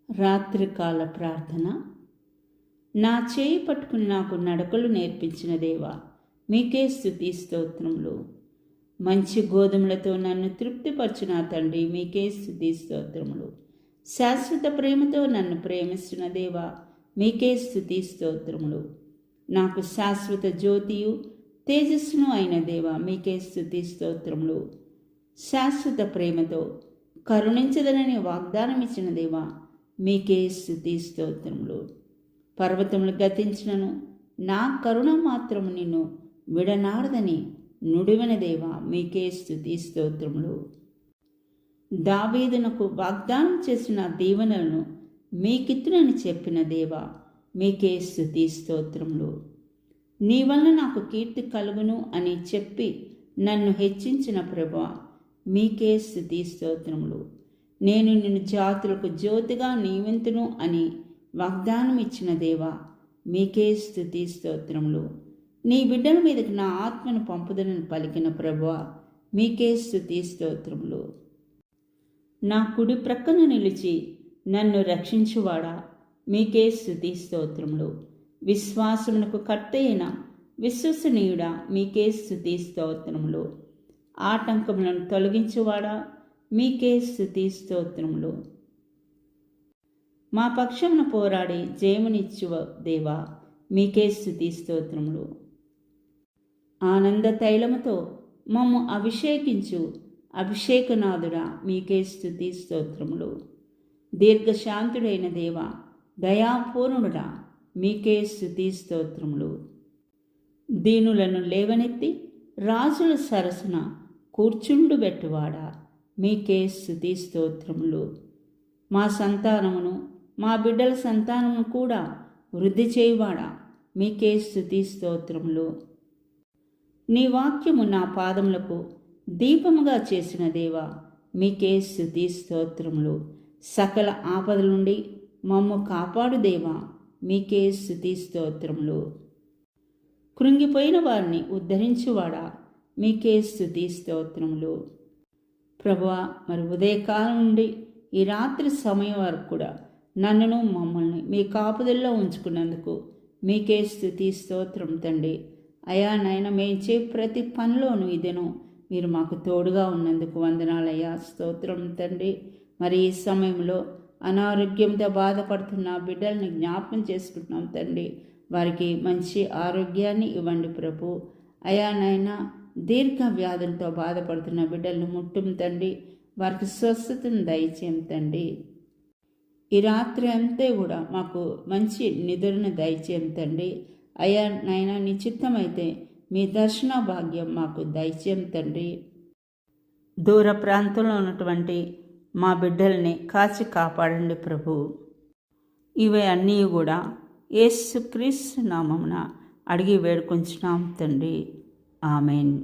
రాత్రికాల ప్రార్థన. నా చేయి పట్టుకుని నాకు నడకలు నేర్పించిన దేవా, మీకే స్తుతి స్తోత్రములు. మంచి గోధుమలతో నన్ను తృప్తిపరచిన తండ్రి, మీకే స్తుతి స్తోత్రములు. శాశ్వత ప్రేమతో నన్ను ప్రేమిస్తున్న దేవా, మీకే స్తుతి స్తోత్రములు. నాకు శాశ్వత జ్యోతియు తేజస్సును అయిన దేవా, మీకే స్తుతి స్తోత్రములు. శాశ్వత ప్రేమతో కరుణించదనని వాగ్దానం ఇచ్చిన దేవా, మీకే స్తుతి స్తోత్రములు. పర్వతములు గతించినను నా కరుణ మాత్రము నిన్ను విడనాడదని నుడివిన దేవా, మీకే స్తుతి స్తోత్రములు. దావీదునకు వాగ్దానం చేసిన దీవెనలను మీకిత్తునని చెప్పిన దేవా, మీకే స్తుతి స్తోత్రములు. నీ వలన నాకు కీర్తి కలుగును అని చెప్పి నన్ను హెచ్చించిన ప్రభువా, మీకే స్తుతి స్తోత్రములు. నేను నిన్ను జాతులకు జ్యోతిగా నియమింతును అని వాగ్దానం ఇచ్చిన దేవా, మీకే స్తుతి స్తోత్రములు. నీ బిడ్డల మీదకి నా ఆత్మను పంపుదనని పలికిన ప్రభువా, మీకే స్తుతి స్తోత్రములు. నా కుడి ప్రక్కన నిలిచి నన్ను రక్షించువాడా, మీకే స్తుతి స్తోత్రములు. విశ్వాసమునకు కర్తయైన విశ్వసనీయుడా, మీకే స్తుతి స్తోత్రములు. ఆటంకములను తొలగించువాడా, మీకే స్తుతి స్తోత్రములు. మా పక్షమున పోరాడి జయమునిచ్చువ దేవా, మీకే స్తుతి స్తోత్రములు. ఆనంద తైలముతో మమ్ము అభిషేకించు అభిషేకనాథుడా, మీకే స్తుతి స్తోత్రములు. దీర్ఘశాంతుడైన దేవా, దయాపూర్ణుడా, మీకే స్తుతి స్తోత్రములు. దీనులను లేవనెత్తి రాజుల సరసన కూర్చుండుబెట్టువాడా, మీకే స్తుతి స్తోత్రములు. మా సంతానమును మా బిడ్డల సంతానమును కూడా వృద్ధి చేయువాడా, మీకే స్తుతి స్తోత్రములు. నీ వాక్యము నా పాదములకు దీపముగా చేసిన దేవా, మీకే స్తుతి స్తోత్రములు. సకల ఆపదల నుండి మమ్ము కాపాడు దేవా, మీకే స్తుతి స్తోత్రములు. కృంగిపోయిన వారిని ఉద్ధరించువాడా, మీకే స్తుతి స్తోత్రములు. ప్రభువా, మరి ఉదయకాలం నుండి ఈ రాత్రి సమయం వరకు కూడా నన్నును మమ్మల్ని మీ కాపుదల్లో ఉంచుకున్నందుకు మీకే స్తుతి స్తోత్రం తండ్రి. అయా నాయన, మేము చే ప్రతి పనిలోనూ ఇదేనో మీరు మాకు తోడుగా ఉన్నందుకు వందనాలయ్యా, స్తోత్రం తండ్రి. మరి ఈ సమయంలో అనారోగ్యంతో బాధపడుతున్న బిడ్డల్ని జ్ఞాపకం చేసుకుంటున్నాం తండ్రి. వారికి మంచి ఆరోగ్యాన్ని ఇవ్వండి ప్రభు. అయా నాయన, దీర్ఘ వ్యాధులతో బాధపడుతున్న బిడ్డలను ముట్టుం తండ్రి, వారికి స్వస్థతను దయచేయం తండ్రి. ఈ రాత్రి అంతే కూడా మాకు మంచి నిద్రను దయచేయం తండ్రి. అయా నాయన, నీ చిత్తమైతే మీ దర్శన భాగ్యం మాకు దయచేయం తండ్రి. దూర ప్రాంతంలో ఉన్నటువంటి మా బిడ్డల్ని కాచి కాపాడండి ప్రభు. ఇవి అన్నీ కూడా యేసుక్రీస్తు నామమున అడిగి వేడుకొంచున్నాం తండ్రి. ఆమెన్.